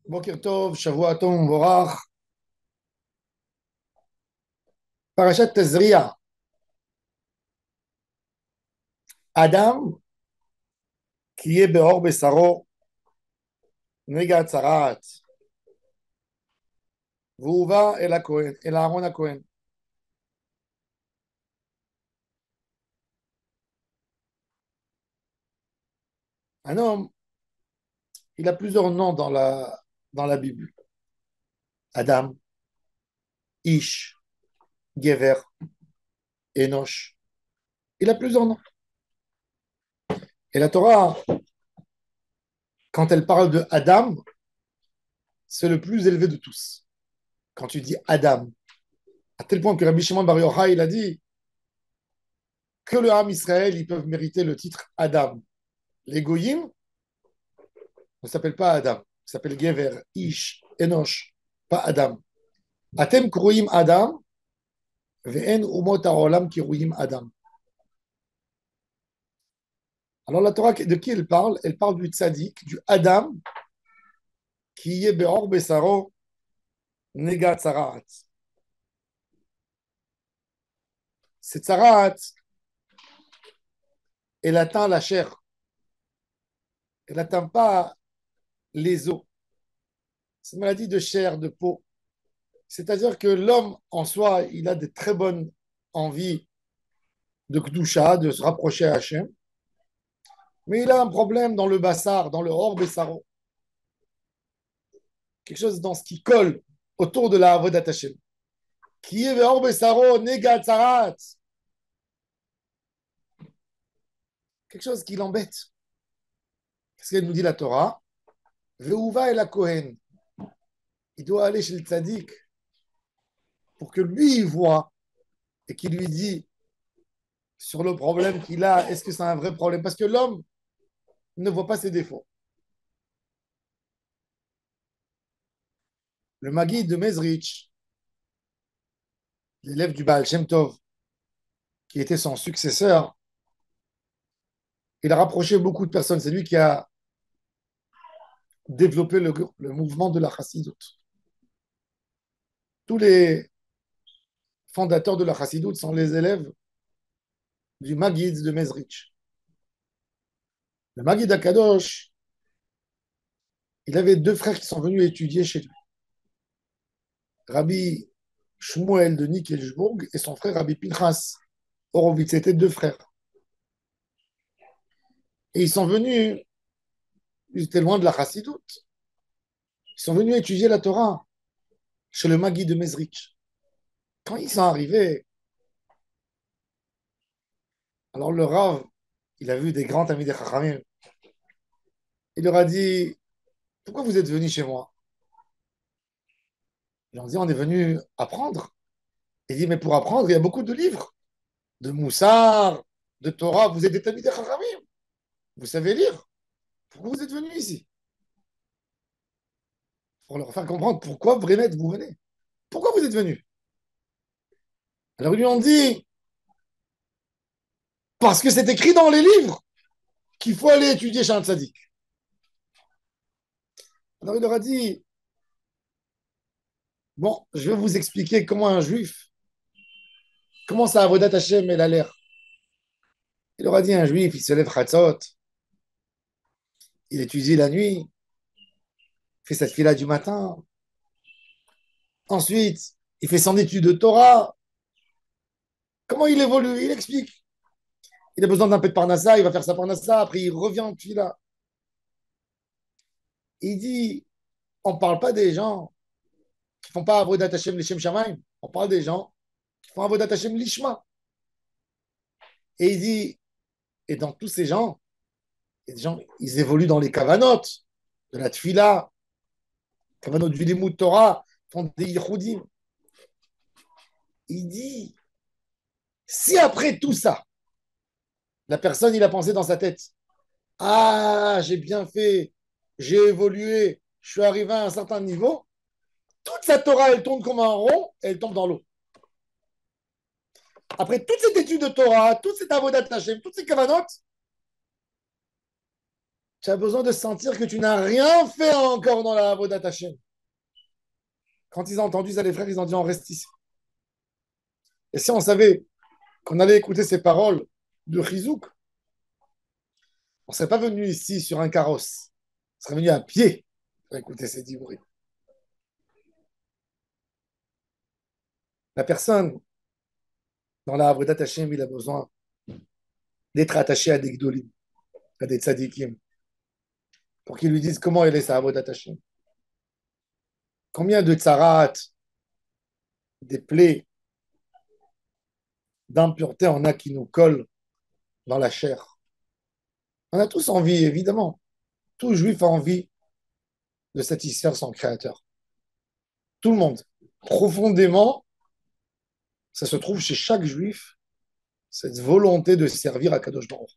Boker Tov, Shavua Tov, Vorach, Parashat Tazria. Adam, qui est Beor Besaro, Nega Tzarat, Vuva El Cohen, El Aaron Cohen. Un homme, il a plusieurs noms dans la Bible. Adam, Ish, Gever, Enosh. Il a plusieurs noms. Et la Torah, quand elle parle de Adam, c'est le plus élevé de tous. Quand tu dis Adam, à tel point que Rabbi Shimon Bar Yochai, il a dit que le Ham Israël, ils peuvent mériter le titre Adam. Les Goyim ne s'appellent pas Adam, ils s'appellent Gever, Ish, Enosh, pas Adam. Atem Kruim Adam, Ve'en Umot HaOlam Kiruim Adam. Alors la Torah, de qui elle parle? Elle parle du tzaddik, du Adam, qui est Beor Besaro, Nega Tzarat. Cette Tzarat, elle atteint la chair, elle n'atteint pas les os. C'est une maladie de chair, de peau. C'est-à-dire que l'homme en soi, il a de très bonnes envies de Kdusha, de se rapprocher à Hachem, mais il a un problème dans le bassar, dans le hors Bessaro, quelque chose dans ce qui colle autour de la Avodat Hashem. Qui est le hors Bessaro, Nega Tzarat, quelque chose qui l'embête. Qu'est-ce qu'elle nous dit la Torah? Veuva et la Kohen. Il doit aller chez le tzaddik pour que lui il voit et qu'il lui dit sur le problème qu'il a, est-ce que c'est un vrai problème? Parce que l'homme ne voit pas ses défauts. Le Maguide de Mezrich, l'élève du Baal Shem Tov, qui était son successeur, il a rapproché beaucoup de personnes. C'est lui qui a développé le mouvement de la Chassidoute. Tous les fondateurs de la Chassidoute sont les élèves du Maguide de Mezrich. Le Maguide Akadosh, il avait deux frères qui sont venus étudier chez lui. Rabbi Shmuel de Nickelsburg et son frère Rabbi Pinchas Horowitz. C'était deux frères. Et ils sont venus, ils étaient loin de la Chassidoute. Ils sont venus étudier la Torah chez le Maguide de Mezrich. Quand ils sont arrivés, alors le Rav, il a vu des grands amis des Chachamim. Il leur a dit, pourquoi vous êtes venus chez moi? Ils ont dit, on est venu apprendre. Il dit, mais pour apprendre, il y a beaucoup de livres, de Moussar, de Torah. Vous êtes des amis des Chachamim. Vous savez lire. Pourquoi vous êtes venus ici? Pour leur faire comprendre pourquoi vraiment vous venez. Pourquoi vous êtes venus? Alors ils lui ont dit, parce que c'est écrit dans les livres qu'il faut aller étudier chez un tzaddik. Alors il leur a dit, bon, je vais vous expliquer comment un juif, comment ça Avodat Hashem elle a l'air. Il leur a dit, un juif, il se lève Chatzot, il étudie la nuit, fait cette fila du matin. Ensuite, il fait son étude de Torah. Comment il évolue? Il explique. Il a besoin d'un peu de parnassa, il va faire sa parnassa, après il revient en fila. Il dit, on ne parle pas des gens qui ne font pas Avodat Hashem Lishem Shamaim. On parle des gens qui font Avodat Hashem Lishma. Et il dit, et dans tous ces gens, il y a des gens, ils évoluent dans les kavanot, de la tfila, kavanot du limud Torah, font des yichudim. Il dit, si après tout ça, la personne, il a pensé dans sa tête, ah, j'ai bien fait, j'ai évolué, je suis arrivé à un certain niveau, toute sa Torah, elle tourne comme un rond et elle tombe dans l'eau. Après toute cette étude de Torah, toute cette avodat Hashem, toutes ces kavanot, Tu as besoin de sentir que tu n'as rien fait encore dans la Avodat Hashem. Quand ils ont entendu ça, les frères, ils ont dit on reste ici. Et si on savait qu'on allait écouter ces paroles de Chizouk, on ne serait pas venu ici sur un carrosse. On serait venu à pied pour écouter ces dibouris. La personne, dans la Avodat Hashem, il a besoin d'être attaché à des gdolim, à des tzadikim, pour qu'ils lui disent comment elle est sa Avodat Hashem. Combien de tsarat, des plaies, d'impureté on a qui nous collent dans la chair. On a tous envie, évidemment. Tout juif a envie de satisfaire son créateur. Tout le monde. Profondément, ça se trouve chez chaque juif, cette volonté de servir à Kadosh Baruch.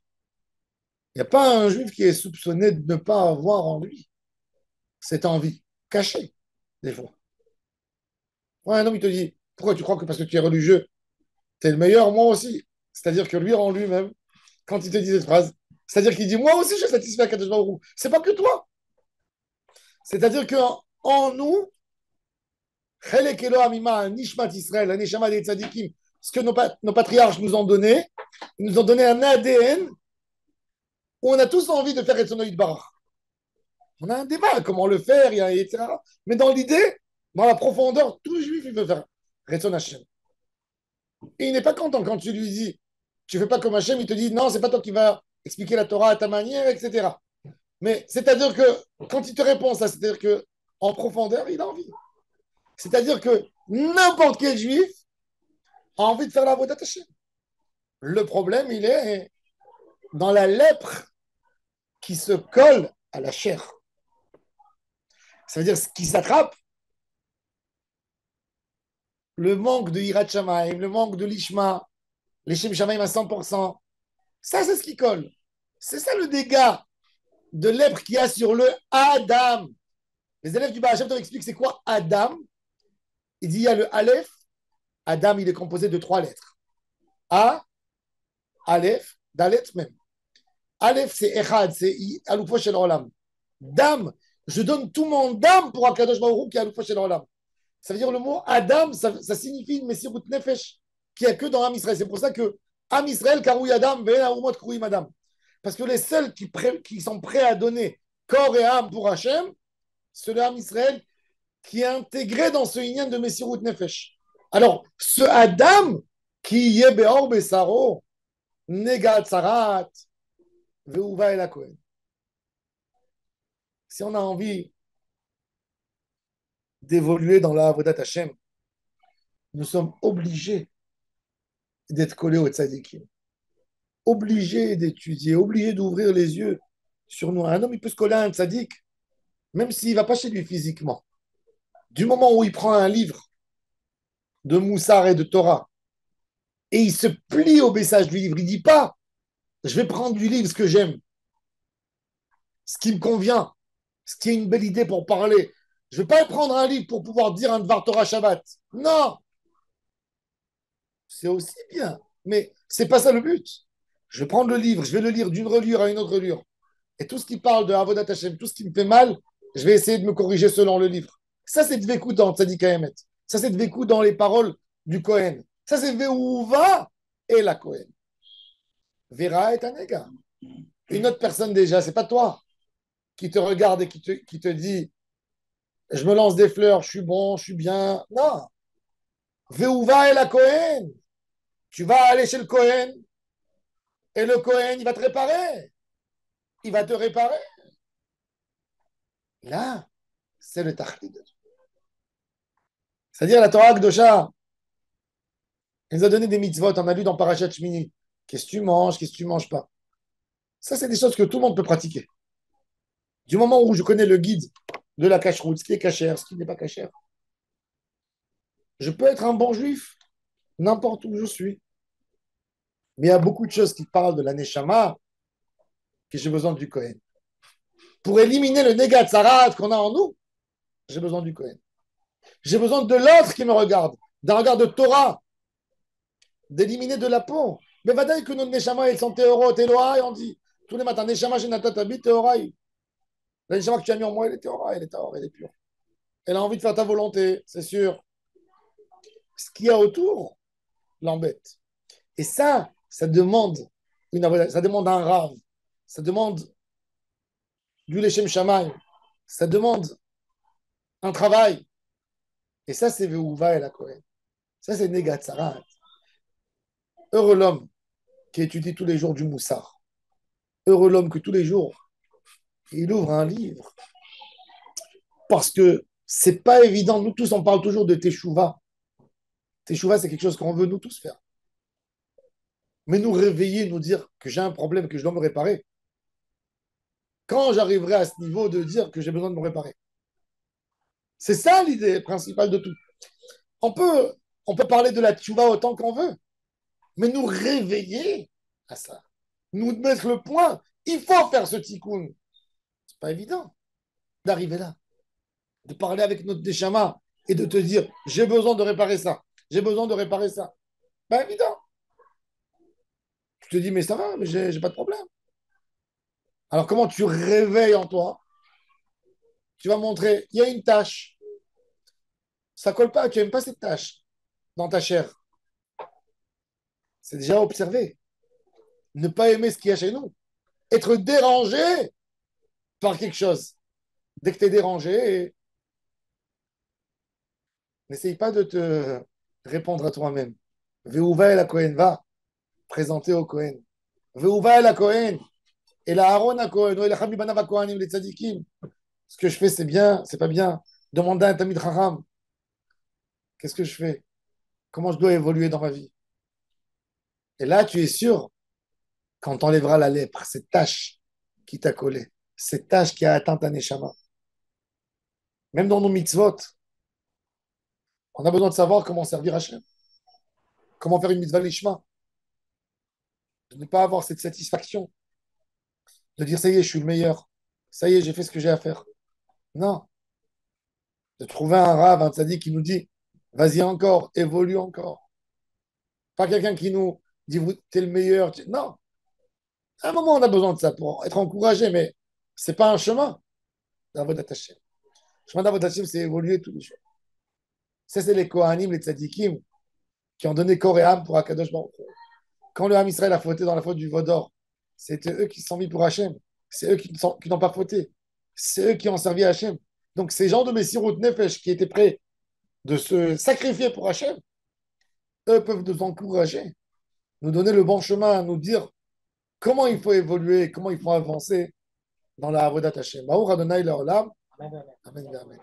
Il n'y a pas un juif qui est soupçonné de ne pas avoir en lui cette envie, cachée, des fois. Ouais, un homme, il te dit, pourquoi tu crois que parce que tu es religieux, tu es le meilleur, moi aussi. C'est-à-dire que lui, en lui-même, quand il te dit cette phrase, c'est-à-dire qu'il dit, moi aussi, je suis satisfait à Kadosh Baruch. C'est pas que toi. C'est-à-dire qu'en en nous, Chelek Elo Amima, Nishmat Israël, la Neshama des Tzadikim, ce que nos patriarches nous ont donné, ils nous ont donné un ADN où on a tous envie de faire Etzonoïd Barach. On a un débat, comment le faire, etc. Mais dans l'idée, dans la profondeur, tout juif, il veut faire Retzon Hashem. Et il n'est pas content quand tu lui dis, tu ne fais pas comme Hashem, il te dit, non, c'est pas toi qui vas expliquer la Torah à ta manière, etc. Mais c'est-à-dire que quand il te répond ça, c'est-à-dire que en profondeur, il a envie. C'est-à-dire que n'importe quel juif a envie de faire la Avodat Hashem. Le problème, il est dans la lèpre qui se colle à la chair. Ça veut dire ce qui s'attrape, le manque de Hirat Shamaim, le manque de l'Ishma, les Shem Shamaim à 100%, ça, c'est ce qui colle. C'est ça le dégât de lèpre qu'il y a sur le Adam. Les élèves du Baal Shem Tov expliquent c'est quoi Adam. Il dit il y a le Aleph. Adam, il est composé de 3 lettres. A, Aleph, Dalet même. Aleph, c'est Echad, c'est Aloufo Shel Olam. Dam, je donne tout mon dam pour Akadosh Baruch Hu qui est Aloufo Shel Olam. Ça veut dire le mot Adam, ça signifie une Messirut Nefesh qui n'y a que dans Am Israël. C'est pour ça que Am Israël, Karoui Adam, Ve'en Aumot Karoui Madam. Parce que les seuls qui sont prêts à donner corps et âme pour Hachem, c'est le Am Israël qui est intégré dans ce Inyan de Messirut Nefesh. Alors, ce Adam qui est Beor Besaro, Negat Sarat, Veuva et la Kohen. Si on a envie d'évoluer dans la Avodat Hashem, nous sommes obligés d'être collés au tzadikim, obligés d'étudier, obligés d'ouvrir les yeux sur nous. Un homme, il peut se coller à un tzadik, même s'il ne va pas chez lui physiquement. Du moment où il prend un livre de Moussar et de Torah, et il se plie au message du livre, il ne dit pas, je vais prendre du livre ce que j'aime, ce qui me convient, ce qui est une belle idée pour parler. Je ne vais pas prendre un livre pour pouvoir dire un Dvar Torah Shabbat. Non, c'est aussi bien, mais c'est pas ça le but. Je vais prendre le livre, je vais le lire d'une reliure à une autre reliure. Et tout ce qui parle de Avodat Hashem, tout ce qui me fait mal, je vais essayer de me corriger selon le livre. Ça, c'est Dvekou dans Tzadik Haemet. Ça, c'est Dvekou dans les paroles du Kohen. Ça, c'est Veuva et la Kohen. Vera est un égard. Une autre personne déjà, c'est pas toi qui te regarde et qui te dit je me lance des fleurs, je suis bon, je suis bien. Non. Veuva et la Kohen. Tu vas aller chez le Kohen et le Kohen, il va te réparer. Il va te réparer. Là, c'est le Tachlid. C'est-à-dire la Torah Kdosha, elle nous a donné des mitzvot. On a lu dans Parashat Shmini. Qu'est-ce que tu manges, qu'est-ce que tu ne manges pas. Ça, c'est des choses que tout le monde peut pratiquer. Du moment où je connais le guide de la cacheroute, ce qui est cachère, ce qui n'est pas cachère, je peux être un bon juif n'importe où je suis. Mais il y a beaucoup de choses qui parlent de la Neshama que j'ai besoin du Kohen. Pour éliminer le Negat Sarat qu'on a en nous, j'ai besoin du Kohen. J'ai besoin de l'autre qui me regarde, d'un regard de Torah, d'éliminer de la peau. Mais vadaï que notre Neshama, elles sont théorot, Eloa, et on dit Tous les matins, Neshama Shenata Tabi Teoraï. La Neshama que tu as mis en moi, elle est Teoraï, elle est Taor, elle est pure. Elle a envie de faire ta volonté, c'est sûr. Ce qu'il y a autour l'embête. Et ça demande ça demande un rave, ça demande du Leshem Shamaï, ça demande un travail. Et ça, c'est Veuva et la Kohen. Ça, c'est Negatsarat. Heureux l'homme qui étudie tous les jours du Moussard. Heureux l'homme que tous les jours, il ouvre un livre. Parce que c'est pas évident. Nous tous, on parle toujours de Teshuvah. Teshuvah, c'est quelque chose qu'on veut nous tous faire. Mais nous réveiller, nous dire que j'ai un problème, que je dois me réparer. Quand j'arriverai à ce niveau de dire que j'ai besoin de me réparer. C'est ça l'idée principale de tout. On peut, on peut parler de la tchouva autant qu'on veut, mais nous réveiller à ça, nous mettre le point. Il faut faire ce tikkun. C'est pas évident d'arriver là, de parler avec notre déchama et de te dire j'ai besoin de réparer ça, j'ai besoin de réparer ça. Pas évident. Tu te dis mais ça va, mais j'ai pas de problème. Alors comment tu réveilles en toi? Tu vas montrer, il y a une tâche, ça colle pas, tu n'aimes pas cette tâche dans ta chair. C'est déjà observé. Ne pas aimer ce qu'il y a chez nous. Être dérangé par quelque chose. Dès que tu es dérangé, n'essaye pas de te répondre à toi-même. Veuva el Kohen, va présenter au Kohen. Veuva el Kohen, et la Aaron a Kohen, et la Chamibanav Kohanim, les tzadikim. Ce que je fais, c'est bien, c'est pas bien. Demande à un Tamid Chacham, qu'est-ce que je fais? Comment je dois évoluer dans ma vie? Et là, tu es sûr, quand tu enlèveras la lèpre, cette tache qui t'a collé, cette tache qui a atteint ta neshama, même dans nos mitzvot, on a besoin de savoir comment servir Hachem, comment faire une mitzvah lishma, de ne pas avoir cette satisfaction, de dire ça y est, je suis le meilleur, ça y est, j'ai fait ce que j'ai à faire. Non, de trouver un rave, un tzaddik qui nous dit vas-y encore, évolue encore. Pas quelqu'un qui nous dit t'es le meilleur. Non, à un moment, on a besoin de ça pour être encouragé, mais c'est pas un chemin d'Avodat Hashem. Le chemin d'Avodat Hashem, c'est évoluer tous les jours. Ça, c'est les Kohanim, les tzaddikim, qui ont donné corps et âme pour Akadosh Baruch Hu. Quand le Ham Israël a fauté dans la faute du Vaudor, c'était eux qui se sont mis pour Hachem. C'est eux qui n'ont pas fauté. C'est eux qui ont servi Hachem. Donc, ces gens de Messirut Nefesh qui étaient prêts de se sacrifier pour Hachem, eux peuvent nous encourager, nous donner le bon chemin, nous dire comment il faut évoluer, comment il faut avancer dans la Avodat Hachem. Baruch Adonai Leolam. Amen. Amen.